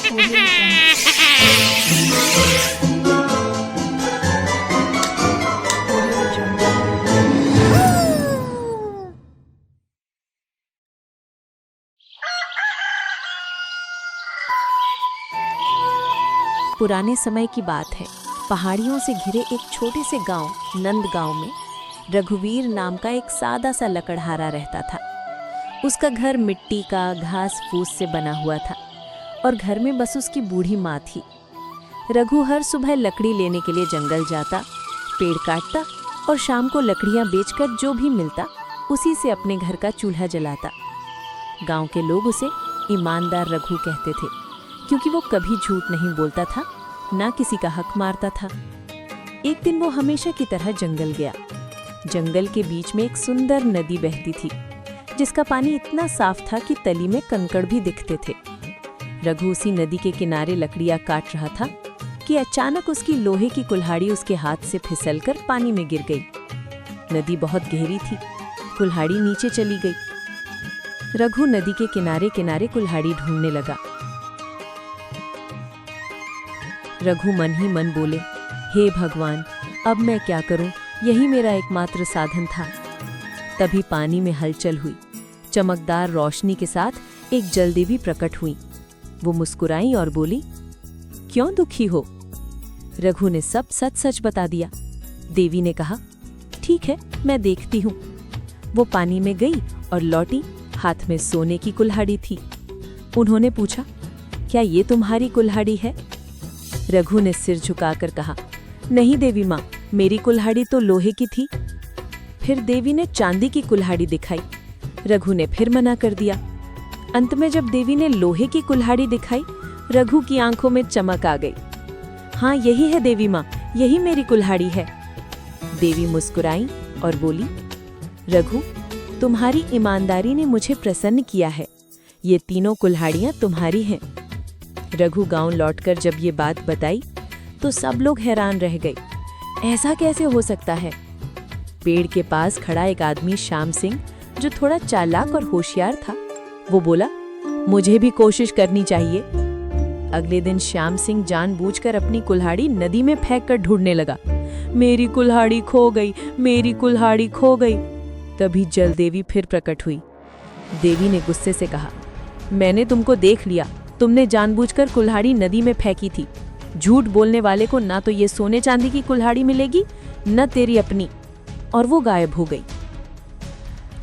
Audio Jungle. Audio Jungle. पुराने समय की बात है। पहाड़ियों से घिरे एक छोटे से गांव नंदगांव में रघुवीर नाम का एक सादा सा लकड़हारा रहता था। उसका घर मिट्टी का घास फूस से बना हुआ था और घर में बस उसकी बूढ़ी माँ थी। रघु हर सुबह लकड़ी लेने के लिए जंगल जाता, पेड़ काटता और शाम को लकड़ियाँ बेचकर जो भी मिलता उसी से अपने घर का चूल्हा जलाता। गांव के लोग उसे ईमानदार रघु कहते थे, क्योंकि वो कभी झूठ नहीं बोलता था, ना किसी का हक मारता था। एक दिन वो हमेशा की तरह जंगल गया। जंगल के बीच में एक सुंदर नदी बहती थी, जिसका पानी इतना साफ था कि तली में कंकड़ भी दिखते थे। रघु उसी नदी के किनारे लकड़ियां काट रहा था कि अचानक उसकी लोहे की कुल्हाड़ी उसके हाथ से फिसलकर पानी में गिर गई। नदी बहुत गहरी थी, कुल्हाड़ी नीचे चली गई। रघु नदी के किनारे किनारे कुल्हाड़ी ढूंढने लगा। रघु मन ही मन बोले, हे भगवान, अब मैं क्या करूं? यही मेरा एकमात्र साधन था। तभी पानी में हलचल हुई। चमकदार रोशनी के साथ एक जलदेवी प्रकट हुई। वो मुस्कुराई और बोली, क्यों दुखी हो? रघु ने सब सच सच बता दिया। देवी ने कहा, ठीक है, मैं देखती हूँ। वो पानी में गई और लौटी, हाथ में सोने की कुल्हाड़ी थी। उन्होंने पूछा, क्या ये तुम्हारी कुल्हाड़ी है? रघु ने सिर झुकाकर कहा, नहीं देवी माँ, मेरी कुल्हाड़ी तो लोहे की थी। फिर देवी ने चांदी की कुल्हाड़ी दिखाई। रघु ने फिर मना कर दिया। अंत में जब देवी ने लोहे की कुल्हाड़ी दिखाई, रघु की आंखों में चमक आ गई। हाँ, यही है देवी माँ, यही मेरी कुल्हाड़ी है। देवी मुस्कुराई और बोली, रघु, तुम्हारी ईमानदारी ने मुझे प्रसन्न किया है। ये तीनों कुल्हाड़ियाँ तुम्हारी हैं। रघु गांव लौटकर जब ये बात बताई तो सब लोग हैरान रह गए। ऐसा कैसे हो सकता है? पेड़ के पास खड़ा एक आदमी श्याम सिंह, जो थोड़ा चालाक और होशियार था, वो बोला, मुझे भी कोशिश करनी चाहिए। अगले दिन श्याम सिंह जानबूझकर अपनी कुल्हाड़ी नदी में फेंककर ढूंढने लगा। मेरी कुल्हाड़ी खो गई, मेरी कुल्हाड़ी खो गई। तभी जल देवी फिर प्रकट हुई। देवी ने गुस्से से कहा, मैंने तुमको देख लिया, तुमने जानबूझकर कुल्हाड़ी नदी में फेंकी थी। झूठ बोलने वाले को ना तो ये सोने चांदी की कुल्हाड़ी मिलेगी, न तेरी अपनी। और वो गायब हो गई।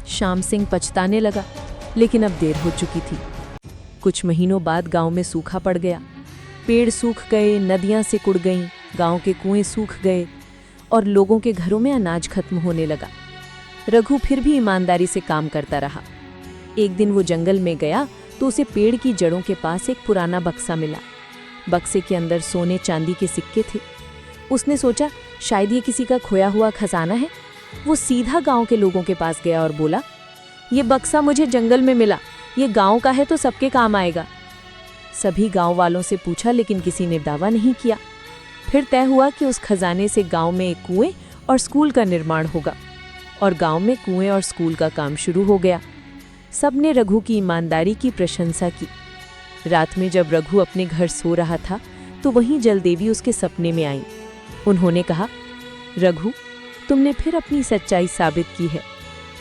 श्याम सिंह पछताने लगा, लेकिन अब देर हो चुकी थी। कुछ महीनों बाद गांव में सूखा पड़ गया। पेड़ सूख गए, नदियां सिकुड़ गईं, गांव के कुएं सूख गए और लोगों के घरों में अनाज खत्म होने लगा। रघु फिर भी ईमानदारी से काम करता रहा। एक दिन वो जंगल में गया तो उसे पेड़ की जड़ों के पास एक पुराना बक्सा मिला। बक्से के अंदर सोने चांदी के सिक्के थे। उसने सोचा, शायद ये किसी का खोया हुआ खजाना है। वो सीधा गांव के लोगों के पास गया और बोला, ये बक्सा मुझे जंगल में मिला, ये गांव का है तो सबके काम आएगा। सभी गांव वालों से पूछा, लेकिन किसी ने दावा नहीं किया। फिर तय हुआ कि उस खजाने से गांव में एक कुएं और स्कूल का निर्माण होगा। और गांव में कुएं और स्कूल का काम शुरू हो गया। सबने रघु की ईमानदारी की प्रशंसा की। रात में जब रघु अपने घर सो रहा था तो वहीं जलदेवी उसके सपने में आई। उन्होंने कहा, रघु, तुमने फिर अपनी सच्चाई साबित की है।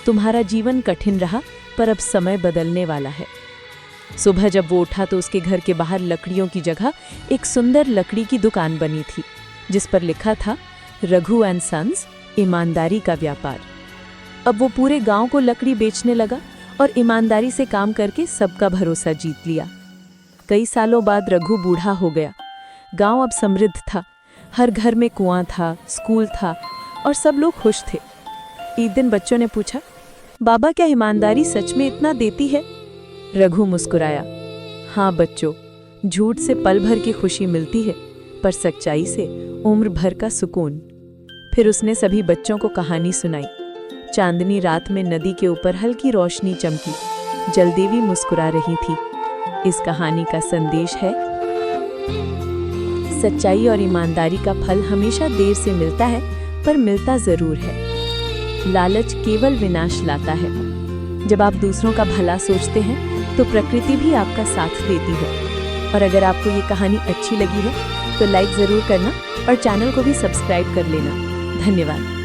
तुम्हारा जीवन कठिन रहा, पर अब समय बदलने वाला है। सुबह जब वो उठा तो उसके घर के बाहर लकड़ियों की जगह एक सुंदर लकड़ी की दुकान बनी थी, जिस पर लिखा था, रघु एंड सन्स, ईमानदारी का व्यापार। अब वो पूरे गांव को लकड़ी बेचने लगा और ईमानदारी से काम करके सबका भरोसा जीत लिया। कई सालों बाद रघु बूढ़ा हो गया। गांव अब समृद्ध था। हर घर में कुआं था, स्कूल था और सब लोग खुश थे। एक दिन बच्चों ने पूछा, बाबा, क्या ईमानदारी सच में इतना देती है? रघु मुस्कुराया, हाँ बच्चों, झूठ से पल भर की खुशी मिलती है, पर सच्चाई से उम्र भर का सुकून। फिर उसने सभी बच्चों को कहानी सुनाई। चांदनी रात में नदी के ऊपर हल्की रोशनी चमकी। जलदेवी मुस्कुरा रही थी। इस कहानी का संदेश है, सच्चाई और ईमानदारी का फल हमेशा देर से मिलता है, पर मिलता जरूर है। लालच केवल विनाश लाता है। जब आप दूसरों का भला सोचते हैं तो प्रकृति भी आपका साथ देती है। और अगर आपको ये कहानी अच्छी लगी है तो लाइक ज़रूर करना और चैनल को भी सब्सक्राइब कर लेना। धन्यवाद।